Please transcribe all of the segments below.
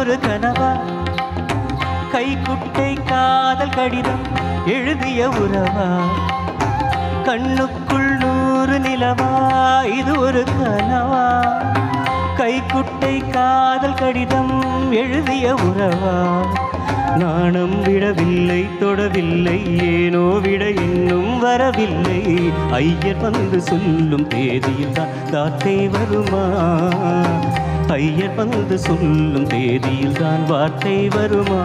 ஒரு கனவா கைக்குட்டை காதல் கடிதம் எழுதிய உறவா கண்ணுக்குள் 100 நிலவா இது ஒரு கனவா கைக்குட்டை காதல் கடிதம் எழுதிய உறவா நாணம் விடவில்லை தொடவில்லை ஏனோ விட இன்னும் வரவில்லை ஐயர் வந்து சொல்லும் தேதியில் தான் வார்த்தை வருமா ஐயர் வந்து சொல்லும் தேதியில் தான் வார்த்தை வருமா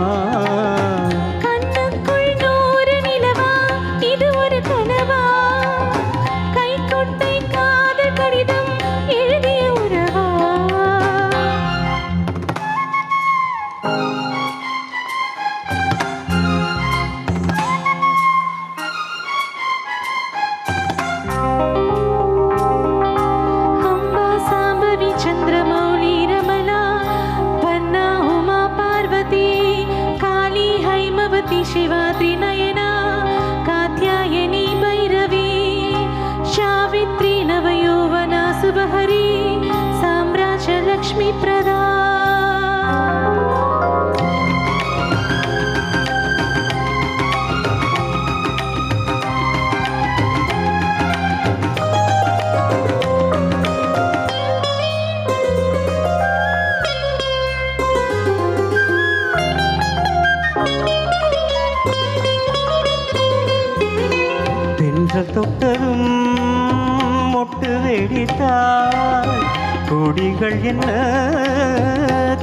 शिवात्री नयना कात्यायनी भैरवी सावित्री नवयौवना सुबहरी साम्राज्य लक्ष्मी प्रदा தொட்டதும் மொட்டு வெடித்தால் கொடிகள் என்ன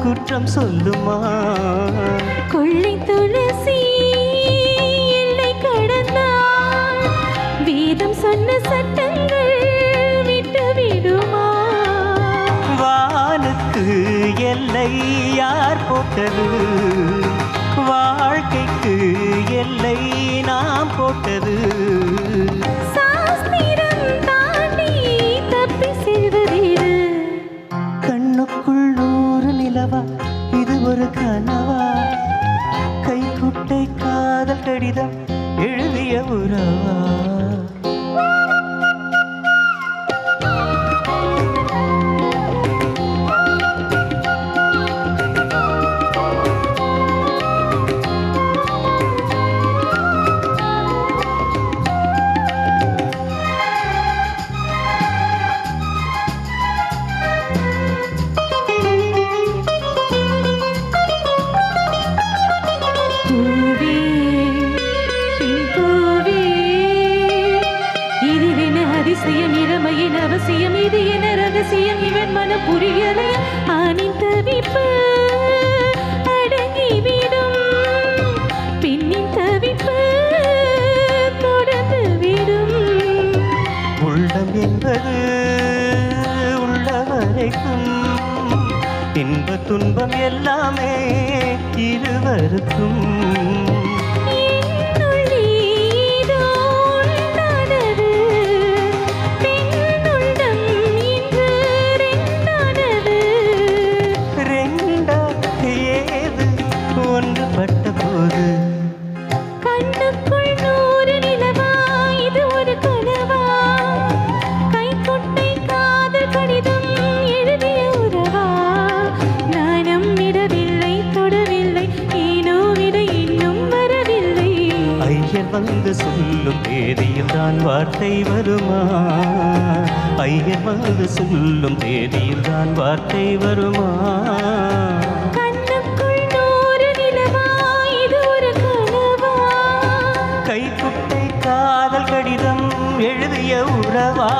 குற்றம் சொல்லுமா கொள்ளை துளசி எல்லை கடந்தால் வேதம் சொன்ன சட்டங்கள் விட்டு விடுமா வானுக்கு எல்லை யார் போட்டது வாழ்க்கைக்கு எல்லை நாம் போட்டது சாஸ்திரம் தாண்டி தப்பி செல்வதேது கண்ணுக்குள் 100 நிலவா இது ஒரு கனவா கைக்குட்டை காதல் கடிதம் எழுதிய உறவா அதிசயம் இளமையின் அவசியம் இது என ரகசியம் இவன் மனம் புரியலை ஆணின் தவிப்பு அடங்கிவிடும் பெண்ணின் தவிப்பு தொடர்ந்து விடும் உள்ளம் என்பது உள்ள வரைக்கும் இன்ப துன்பம் எல்லாமே இருவருக்கும் ஒன்றுபட்ட போது கண்ணுக்குள் 100 நிலவா இது ஒரு கனவா கைக்குட்டை காதல் கடிதம் எழுதிய உறவா நாணம் விடவில்லை தொடவில்லை ஏனோ விட இன்னும் வரவில்லை ஐயர் வந்து சொல்லும் தேதியில் தான் வார்த்தை வருமா ஐயர் வந்து சொல்லும் தேதியில் தான் வார்த்தை வருமா கைக்குட்டை காதல் கடிதம் எழுதிய உறவா